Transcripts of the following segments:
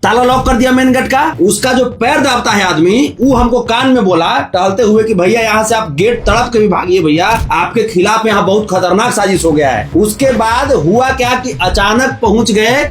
ताला लॉक कर दिया मेन गेट का। उसका जो पैर दाबता है आदमी, वो हमको कान में बोला टहलते हुए कि भैया यहाँ से आप गेट तड़प के भी भागिए भैया, आपके खिलाफ यहाँ बहुत खतरनाक साजिश हो गया है। उसके बाद हुआ क्या कि अचानक पहुंच गए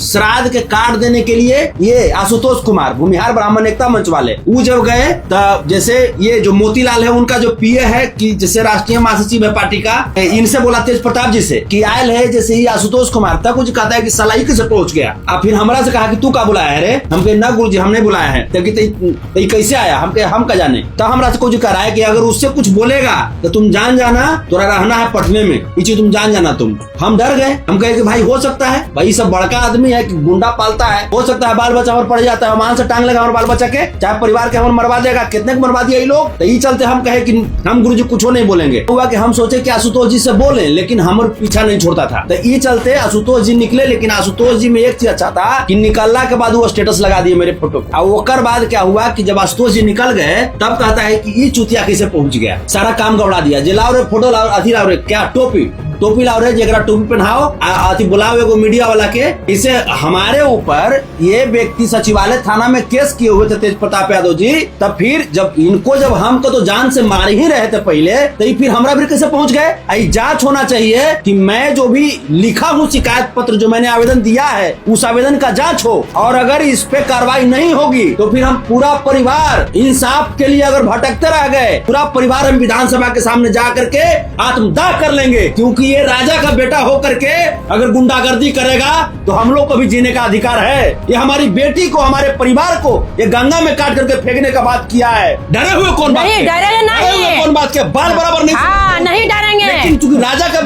श्राद्ध के कार्ड देने के लिए ये आशुतोष कुमार, भूमिहार ब्राह्मण एकता मंच वाले। वो जब गए तब जैसे ये जो मोतीलाल है उनका जो पीए है कि जैसे राष्ट्रीय महासचिव है पार्टी का, इनसे बोला तेज प्रताप जी से कि आयल है जैसे ही आशुतोष कुमार तक कुछ कहता है कि सलाई कैसे पहुंच गया। अब फिर हमरा से कहा कि तू का बुलाया है रे? हम कहे ना गुरुजी हमने बुलाया है। तब कि कैसे आया? हम कहे हम का जाने। तो हमरा से कुछ कह रहा है कि अगर उससे कुछ बोलेगा तो तुम जान जाना, तोरा रहना है पटने में, पीछे तुम जान जाना तुम। हम डर गए। हम कहे कि भाई हो सकता है, भाई सब बड़का आदमी है कि गुंडा पालता है, हो सकता है बाल बच्चा और पड़ जाता है, मान से टांग लेगा हमारे बाल बच्चा के, चाहे परिवार के हम मरवा देगा। कितने को मरवा दिया ये लोग। तो ये चलते हम कहे कि हम गुरुजी कुछ नहीं बोलेंगे। हुआ कि हम सोचे कि आशुतोष जी से बोले, लेकिन हमारे पीछा नहीं छोड़ता था। तो ये चलते आशुतोष जी निकले। लेकिन आशुतोष जी में एक चीज अच्छा था कि निकलने के बाद वो स्टेटस लगा दिए मेरे फोटो। और ओकर बाद क्या हुआ कि जब आशुतोष जी निकल गए तब कहता है कि ये चुतिया कैसे पहुंच गया, सारा काम गवड़ा दिया। जे लाओ रे फोटो लाओ, अथी लाओ रे क्या टोपी लाओ रे, जरा टोपी पहनाओ, अथी बुलाओ एगो मीडिया वाला के। इसे हमारे ऊपर ये व्यक्ति सचिवालय थाना में केस किए हुए थे तेज प्रताप यादव जी। तब फिर जब इनको जब हमको तो जान से मार ही रहे थे पहले, तो फिर हमरा भी कैसे पहुंच गए? जांच होना चाहिए कि मैं जो भी लिखा हूँ शिकायत पत्र जो मैंने आवेदन दिया है उस आवेदन का जांच हो, और अगर इस पे कार्रवाई नहीं होगी तो फिर हम पूरा परिवार इंसाफ के लिए अगर भटकते रह गए, पूरा परिवार हम विधानसभा के सामने जा करके आत्मदाह कर लेंगे। क्योंकि ये राजा का बेटा हो करके अगर गुंडागर्दी करेगा तो हम लोग को भी जीने का अधिकार है। ये हमारी बेटी को, हमारे परिवार को ये गंगा में काट करके फेंकने का बात किया है। डरे हुए कौन बात के? डरे हुए कौन बात के? बाल बराबर नहीं, नहीं डरेंगे। लेकिन चूंकि राजा का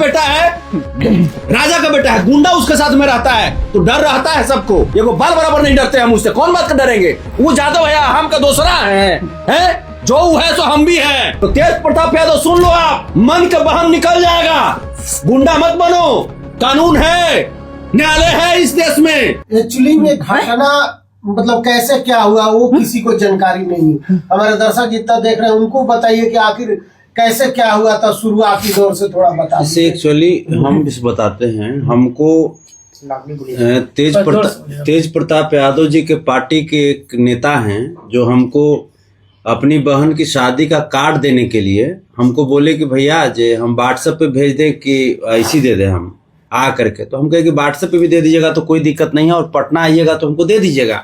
बेटा है, गुंडा उसके साथ में रहता है तो डर रहता है सबको। ये वो बाल बराबर नहीं डरते हम उससे, कौन बात का डरेंगे? वो जादव है, हम का दूसरा है जो है सो हम भी हैं। तो तेज प्रताप यादव सुन लो, आप मन का बहम निकल जाएगा। गुंडा मत बनो, कानून है, न्यायालय है इस देश में। एक्चुअली में घटना मतलब कैसे क्या हुआ वो किसी को जानकारी नहीं है। हमारे दर्शक जितना देख रहे हैं उनको बताइए कि आखिर कैसे क्या हुआ था, शुरुआती दौर से थोड़ा बता। इसे एक्चुअली हम इस बताते हैं, हमको तेज प्रताप यादव जी के पार्टी के एक नेता हैं जो हमको अपनी बहन की शादी का कार्ड देने के लिए हमको बोले कि भैया जे हम व्हाट्सएप पे भेज दे कि ऐसी दे दे हम आ करके। तो हम कहे कि व्हाट्सएप पे भी दे दीजिएगा तो कोई दिक्कत नहीं है, और पटना आइएगा तो हमको दे दीजिएगा।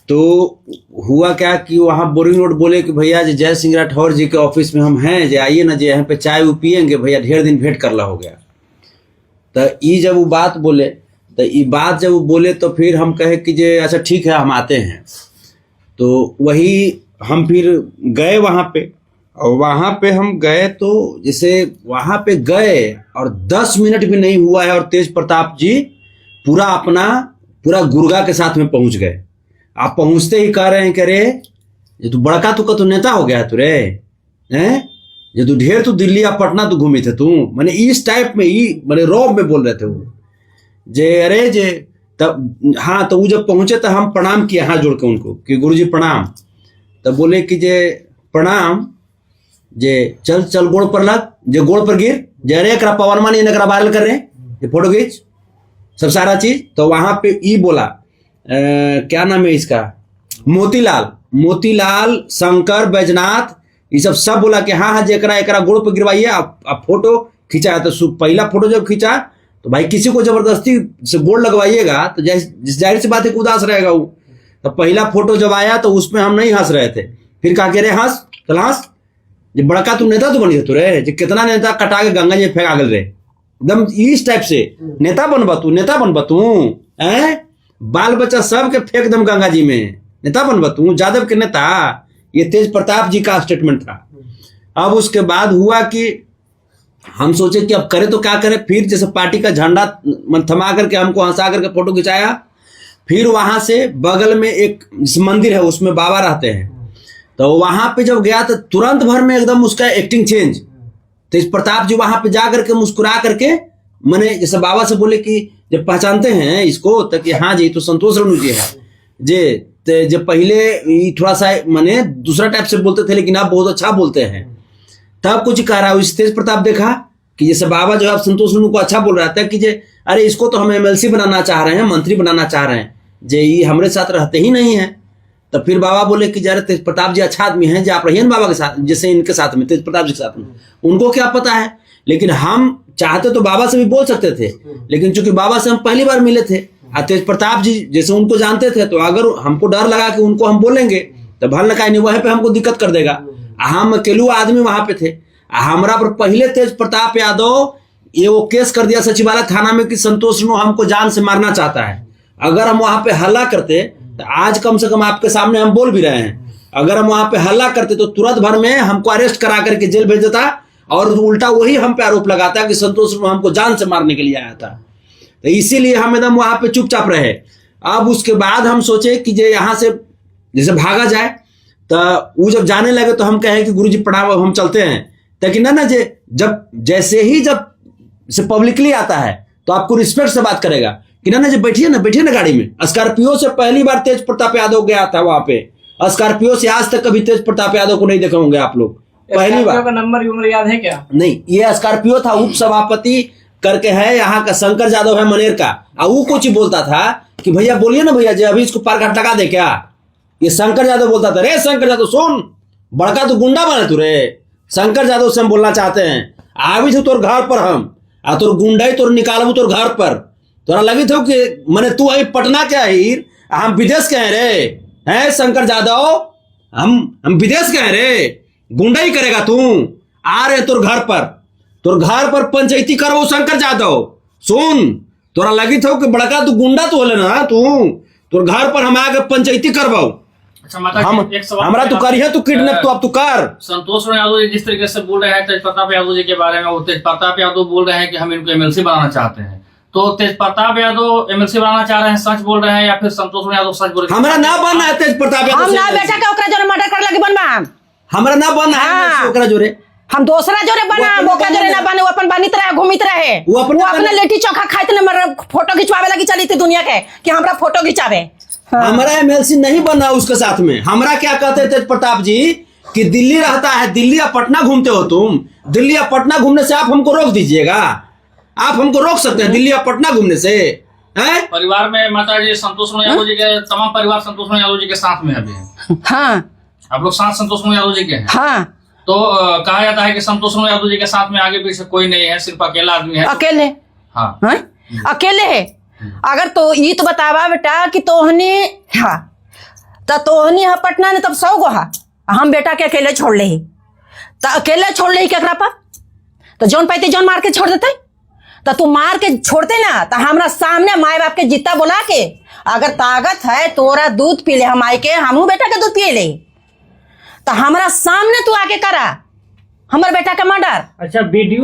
तो हुआ क्या कि वहाँ बोरिंग रोड बोले कि भैया जी जय सिंह राठौर जी के ऑफिस में हम हैं, जे आइए ना, जे यहाँ पे चाय पियेंगे भैया, ढेर दिन भेंट करला हो गया। तो ये जब वो बात बोले तो फिर हम कहे कि जे अच्छा ठीक है हम आते हैं। तो वही हम फिर गए वहाँ पे, और वहाँ पे हम गए तो जैसे वहाँ पे गए और 10 मिनट भी नहीं हुआ है और तेज प्रताप जी पूरा गुर्गा के साथ में पहुँच गए। आप पहुँचते ही कह रहे हैं कि अरे ये तू बड़का तू का तो नेता हो गया तू रे, हैं ये तू ढेर तू दिल्ली या पटना तू घूमी थे तू, मैंने इस टाइप में ही मैंने रौब में बोल रहे थे वो जे अरे जे। तब हाँ, तो वो जब पहुंचे तो हम प्रणाम किए हाथ जोड़ के उनको कि गुरुजी प्रणाम। तब बोले कि जे प्रणाम, जे चल गोड़ पर लग, जे गोड़ पर गिर, जे अरे एकरा पवन मानी एकरा वायरल कर रहे हैं, ये फोटो खींच सब सारा चीज। तो वहां पे ई बोला क्या नाम है इसका, मोतीलाल शंकर बैजनाथ, ये सब बोला कि हाँ जे एकरा गोड़ पर गिरवाइए आप फोटो खिंचाया। तो पहला फोटो जब खींचा तो भाई किसी को जबरदस्ती से गोड़ लगवाइएगा तो जाहिर सी बात है उदास रहेगा वो। तो पहला फोटो जब आया तो उसमें हम नहीं हंस रहे थे। फिर कहा कि रे हंस, चल हंस, जे बड़का तू नेता तो बनी तू रे, जे कितना नेता कटा के गंगा जी फेंका गल रे, एकदम इस टाइप से नेता बनबा तू हैं, बाल बच्चा सब के फेंक दम गंगा जी में, नेता बनबा तू, जादव के नेता। ये तेज प्रताप जी का स्टेटमेंट था। अब उसके बाद हुआ कि हम सोचे कि अब करें तो क्या करें। फिर जैसे पार्टी का झंडा थमा करके हमको हंसा करके फोटो खिंचाया। फिर वहां से बगल में एक मंदिर है उसमें बाबा रहते हैं, तो वहां पे जब गया तो तुरंत भर में एकदम उसका एक्टिंग चेंज। तेज प्रताप जी वहां पे जा करके मुस्कुरा करके मैंने जैसे बाबा से बोले कि जब पहचानते हैं इसको तो कि हाँ जी तो संतोष रेणु जी है जे, जब पहले थोड़ा सा मैंने दूसरा टाइप से बोलते थे लेकिन आप बहुत अच्छा बोलते हैं। तब कुछ कह रहा है तेज प्रताप देखा कि जैसे बाबा जो आप संतोष रेणु को अच्छा बोल रहा था कि जे अरे इसको तो हम एमएलसी बनाना चाह रहे हैं, मंत्री बनाना चाह रहे हैं, जे ये हमरे साथ रहते ही नहीं है। तो फिर बाबा बोले कि जरा तेज प्रताप जी अच्छा आदमी हैं, जो आप रहिए बाबा के साथ, जैसे इनके साथ में, तेज प्रताप जी के साथ में, उनको क्या पता है। लेकिन हम चाहते तो बाबा से भी बोल सकते थे, लेकिन चूंकि बाबा से हम पहली बार मिले थे और तेज प्रताप जी जैसे उनको जानते थे, तो अगर हमको डर लगा कि उनको हम बोलेंगे तो भल लगा नहीं, वहीं पे हमको दिक्कत कर देगा। हम अकेलू आदमी वहां पे थे, हमारा पर पहले तेज प्रताप यादव ये वो केस कर दिया सचिवालय थाना में कि संतोष नो हमको जान से मारना चाहता है। अगर हम वहां पे हल्ला करते तो आज कम से कम आपके सामने हम बोल भी रहे हैं, अगर हम वहां पे हल्ला करते तो तुरंत भर में हमको अरेस्ट करा करके जेल भेज देता और उल्टा वही हम पे आरोप लगाता कि संतोष नो हमको जान से मारने के लिए आया था। तो इसीलिए हम एकदम वहां पे चुपचाप रहे। अब उसके बाद हम सोचे कि जे यहाँ से जैसे भागा जाए, तो वो जब जाने लगे तो हम कहे कि गुरुजी प्रणाम, हम चलते हैं। लेकिन ना जे जब जैसे ही जब से पब्लिकली आता है तो आपको रिस्पेक्ट से बात करेगा कि ना जब बैठिए ना गाड़ी में। स्कॉर्पियो से पहली बार तेज प्रताप यादव गया था वहां पे, स्कॉर्पियो से आज तक कभी तेज प्रताप यादव को नहीं देखे होंगे आप लोग, पहली बार। का नंबर उम्र याद है क्या? नहीं, ये स्कॉर्पियो था, उप सभापति करके है यहाँ का, शंकर यादव है मनेर का। और वो कुछ ही बोलता था कि भैया बोलिए ना भैया जी, अभी इसको पार घाट लगा दे क्या। ये शंकर यादव बोलता था, रे शंकर यादव सुन, बड़का तू गुंडा बने तू रे। शंकर यादव से हम बोलना चाहते हैं, आवी थे तोर घर पर हम, आ तोर गुंडाई तोर निकालबू तोर घर पर। तोरा लगी थे कि मैंने तू अभी पटना के हीर, हम विदेश के हैं रे, हैं शंकर यादव, हम विदेश के हैं रे, गुंडाई करेगा तू। आ रहे तोर घर पर पंचायती करबो शंकर यादव। सुन, तोरा लगी थे कि बड़का तू गुंडा तो होले ना, तोर घर पर हम आके पंचायती करबो। अच्छा माता हम एक सवाल हमरा तू करिए, तू किडनैप तो अब तू कर। संतोष यादव जी जिस तरीके से बोल रहे हैं तेज प्रताप यादव जी के बारे में, वो तेज प्रताप यादव बोल रहे हैं कि हम इनको एमएलसी बनाना चाहते हैं, तो तेज प्रताप यादव एमएलसी बनाना चाह रहे हैं, सच बोल रहे हैं या फिर संतोष यादव सच बोल रहे हैं? हमरा ना बनना है तेज प्रताप यादव, हम ना बेटा के ओकरा जोरे मर्डर कर लगी बनबा, हमरा ना बनना है ओकरा जोरे, हम दूसरा जोरे बना, ओकरा जोरे ना बने। वो अपन बनित रहे, घूमित रहे, वो अपने लिट्टी चोखा खाइत ने मर फोटो खिंचवावे लगी चली थी दुनिया के कि हमरा फोटो खिंचावे। हमारा एमएलसी नहीं बनना उसके साथ में। हमरा क्या कहते हैं तेज प्रताप जी कि दिल्ली रहता है, दिल्ली या पटना घूमते हो तुम, दिल्ली या पटना घूमने से आप हमको रोक दीजिएगा? आप हमको रोक सकते हैं दिल्ली या पटना घूमने से? हैं? परिवार में माता जी संतोष यादव जी के तमाम परिवार संतोष यादव जी के साथ में अभी है। हाँ, आप लोग साथ संतोष यादव जी के हैं? हाँ। तो कहा जाता है कि संतोष यादव जी के साथ में आगे पीछे कोई नहीं है, सिर्फ अकेला आदमी है। अकेले? हाँ, हाँ? अकेले है। अगर तो ये तो बतावा बेटा कि तोहनी, हाँ तो तोहनी है पटना ने तब 100 गो हा, हम बेटा के अकेले छोड़ ले, तो अकेले छोड़ ले केकरा पर? तो जौन पैते जौन मार के छोड़ देते, तो तू मार के छोड़ते ना, तो हमरा सामने माए बाप के जितना बोला के अगर ताकत है तोरा दूध पी ले, हम आए के हमू बेटा के दूध पिए ले, तो हमरा सामने तू आके करा हमारे बेटा का मर्डर। अच्छा, वीडियो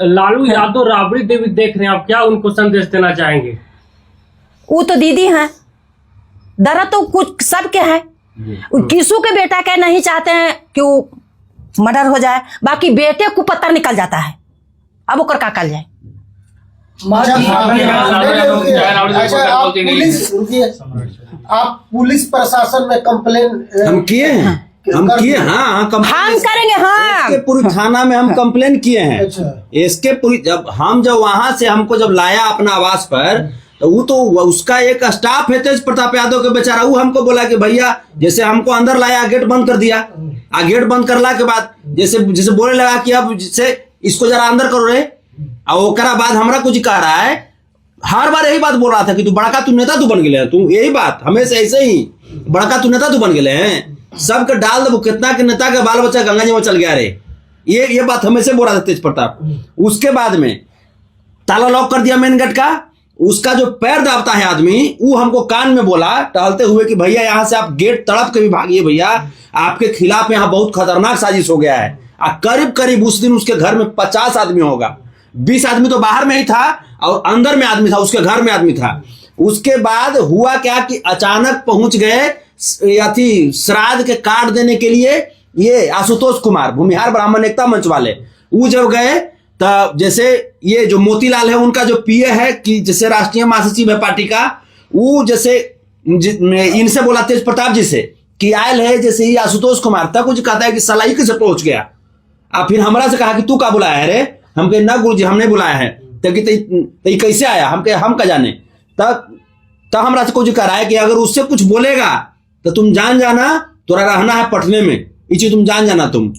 लालू यादव राबड़ी देवी देख रहे हैं, आप क्या उनको संदेश देना चाहेंगे? वो तो दीदी हैं, दर्द तो कुछ सबके है, किसू के बेटा के नहीं चाहते हैं कि वो मर्डर हो जाए, बाकी बेटे को पता निकल जाता है, अब ओकर का कल जाए। आप पुलिस प्रशासन में कंप्लेन हम किए हैं, हम किए, हाँ हम करेंगे। हाँ, इसके पूरी थाना में हम कंप्लेन किए हैं। अच्छा। इसके पूरी जब वहां से हमको जब लाया अपना आवास पर, तो वो तो उसका एक स्टाफ है तेज प्रताप यादव के बेचारा, वो हमको बोला कि भैया, जैसे हमको अंदर लाया गेट बंद कर दिया, गेट बंद करला के बाद जैसे बोलने लगा कि अब जैसे इसको जरा अंदर करो रे, और ओकरा बाद हमरा कुछ कह रहा है, हर बार यही बात बोल रहा था कि तू बड़का तू नेता तू बन गए, तू यही बात हमेशा ऐसे ही, बड़का तू नेता तू बन गए हैं, सबके डाल दो, कितना के नेता का बाल बच्चा गंगा जी में चल गया रे, ये बात हमेशा बोल रहा था तेज प्रताप। उसके बाद में ताला लॉक कर दिया मेन गेट का, उसका जो पैर दाबता है आदमी, वो हमको कान में बोला टहलते हुए कि भैया यहाँ से आप गेट तड़प के भी भागिए भैया, आपके खिलाफ यहाँ बहुत खतरनाक साजिश हो गया है। करीब करीब उस दिन उसके घर में 50 आदमी होगा, 20 आदमी तो बाहर में ही था और अंदर में आदमी था, उसके घर में आदमी था। उसके बाद हुआ क्या कि अचानक पहुंच गए श्राद्ध के कार्ड देने के लिए ये आशुतोष कुमार, भूमिहार ब्राह्मण एकता मंच वाले, वो जब गए तो जैसे ये जो मोतीलाल है उनका जो पीए है कि जैसे राष्ट्रीय महासचिव है पार्टी का, वो जैसे इनसे बोला तेज प्रताप जी से कि आयल है जैसे ही आशुतोष कुमार तक कुछ कहता है कि सलाई कैसे पहुंच गया। अब फिर हमरा से कहा कि तू का बुलाया है रे, हम कहे ना गुरुजी हमने बुलाया है, तो कैसे आया, हम कहे हम का जाने। तब तब हमरा से कुछ कराए कि अगर उससे कुछ बोलेगा तो तुम जान जाना तोरा रहना है पटने में, ये चीज तुम जान जाना तुम।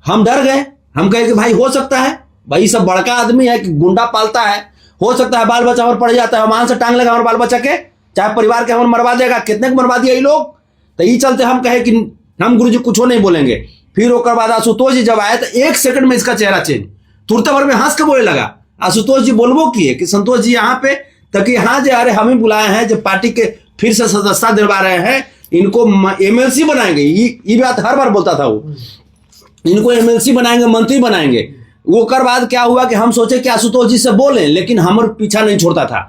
हम डर गए, हम कहे कि भाई हो सकता है, भाई सब बड़का आदमी है कि गुंडा पालता है, हो सकता है बाल बच्चा और पड़ जाता है, वहां से टांग लेगा हमारे बाल बच्चा के, चाहे परिवार के हम मरवा देगा, कितने को मरवा दिया ये लोग। तो ये चलते हम कहे कि हम गुरु जी कुछ नहीं बोलेंगे। फिर ओकर बाद आशुतोष जी जब आए तो 1 सेकंड में इसका चेहरा चेंज, तुरंत भर में हंस के बोले लगा। आशुतोष जी बोलबो किए कि संतोष जी यहाँ पे तक हाँ जे अरे हम ही बुलाए हैं, जब पार्टी के फिर से सदस्यता दिलवा रहे हैं, इनको MLC बनाएंगे, ये बात हर बार बोलता था वो, इनको MLC बनाएंगे, मंत्री बनाएंगे। वो कर बाद क्या हुआ कि हम सोचे कि आशुतोष जी से बोलें, लेकिन हमारे पीछा नहीं छोड़ता था।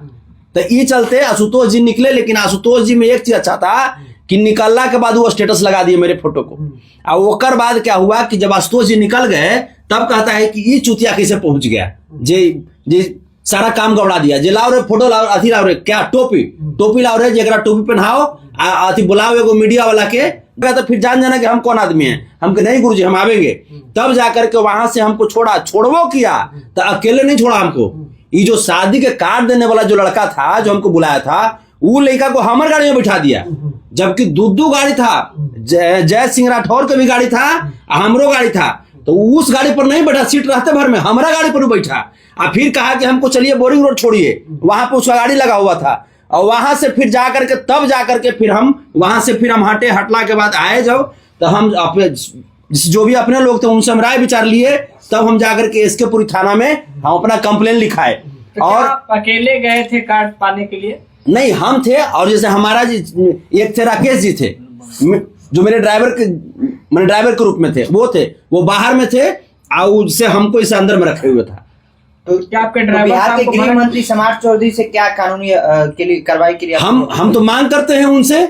तो ये चलते आशुतोष जी निकले, लेकिन आशुतोष जी में एक चीज अच्छा था कि निकलना के बाद वो स्टेटस लगा दिए मेरे फोटो को। और वो बाद क्या हुआ कि जब आशुतोष जी निकल गए तब कहता है कि ये चुतिया कैसे पहुंच गया, जे सारा काम गवड़ा दिया, जे लाओ रे फोटो लाओ, अथी लाओ रे क्या टोपी लाओ रे, जरा टोपी पहनाओ, अथी बुलाओ एगो मीडिया वाला के, तो फिर जान जाना कि हम कौन आदमी हैं। हम के नहीं गुरुजी हम आवेंगे। तब जाकर के वहां से हमको छोड़वो किया, तो अकेले नहीं छोड़ा हमको। ये जो शादी के कार्ड देने वाला जो लड़का था जो हमको बुलाया था, वो लड़का को हमारे गाड़ी में बिठा दिया, जबकि दो गाड़ी था, जय सिंह राठौर का भी गाड़ी था, हमरो गाड़ी था। तो उस गाड़ी पर नहीं बैठा, सीट रहते भर में हमारा गाड़ी पर बैठा। और फिर कहा कि हमको चलिए बोरिंग रोड छोड़िए, वहां पर उसका गाड़ी लगा हुआ था। और वहां से फिर जाकर के तब जाकर के फिर हम वहां से फिर हम हटला के बाद आए जब, तो हम जो भी अपने लोग थे उनसे हम राय विचार लिए, तब हम जाकर के SK-पुरी थाना में हम अपना कंप्लेन लिखाए। तो और अकेले गए थे कार्ड पाने के लिए? नहीं, हम थे, और जैसे हमारा एक थे राकेश जी थे, जो मेरे ड्राइवर के रूप में थे, वो बाहर में थे, और उससे हमको इसे अंदर में रखे हुए था। तो क्या आपके ड्राइवर बिहार के गृह मंत्री समाज चौधरी से क्या कानूनी के लिए कार्रवाई के लिए हम तो मांग करते हैं उनसे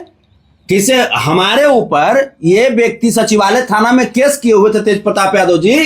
कि से हमारे ऊपर ये व्यक्ति सचिवालय थाना में केस किए हुए थे तेज प्रताप यादव जी,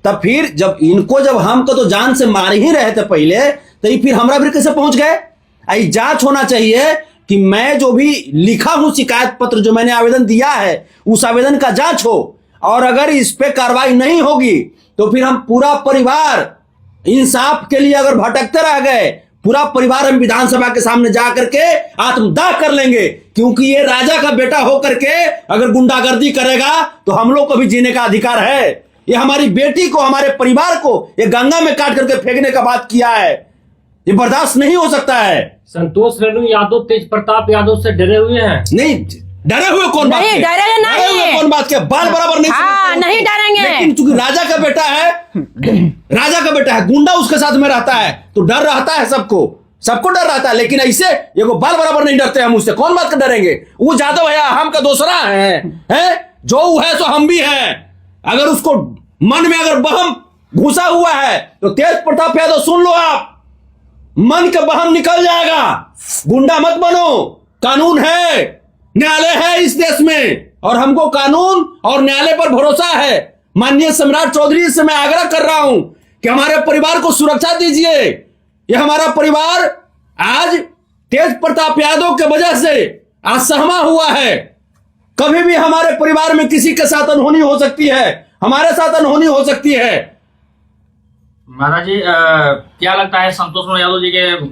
तब फिर जब हमको तो जान से मार ही रहे थे पहले, तो ये फिर हमरा भी कैसे पहुंच गए। आई जांच होना चाहिए कि मैं जो भी लिखा हूं शिकायत पत्र जो मैंने आवेदन दिया है, उस आवेदन का जांच हो, और अगर इस पे कार्रवाई नहीं होगी तो फिर हम पूरा परिवार इंसाफ के लिए अगर भटकते रह गए, पूरा परिवार हम विधानसभा के सामने जा करके आत्मदाह कर लेंगे। क्योंकि ये राजा का बेटा होकर के अगर गुंडागर्दी करेगा तो हम लोग को भी जीने का अधिकार है। ये हमारी बेटी को, हमारे परिवार को ये गंगा में काट करके फेंकने का बात किया है, ये बर्दाश्त नहीं हो सकता है। संतोष रेणु यादव तेज प्रताप यादव से डरे हुए हैं? नहीं डरे हुए कौन बात के? डरे नहीं, कौन बात के? बाल बराबर नहीं, हाँ, नहीं डरेंगे। लेकिन चूंकि राजा का बेटा है, गुंडा उसके साथ में रहता है, तो डर रहता है, सबको डर रहता है। लेकिन ऐसे ये बाल बराबर नहीं डरते हम उससे, कौन बात का डरेंगे? वो जादव है, हम का दूसरा है, जो वो है सो हम भी हैं। अगर उसको मन में अगर बहम घुसा हुआ है तो तेज प्रताप यादव सुन लो, आप मन का बहम निकल जाएगा। गुंडा मत बनो, कानून है, न्यायालय है इस देश में, और हमको कानून और न्यायालय पर भरोसा है। माननीय सम्राट चौधरी से मैं आग्रह कर रहा हूं कि हमारे परिवार को सुरक्षा दीजिए। ये हमारा परिवार आज तेज प्रताप यादव के वजह से आज सहमा हुआ है। कभी भी हमारे परिवार में किसी के साथ अनहोनी हो सकती है, हमारे साथ अनहोनी हो सकती है। महाराज जी क्या लगता है संतोष यादव जी के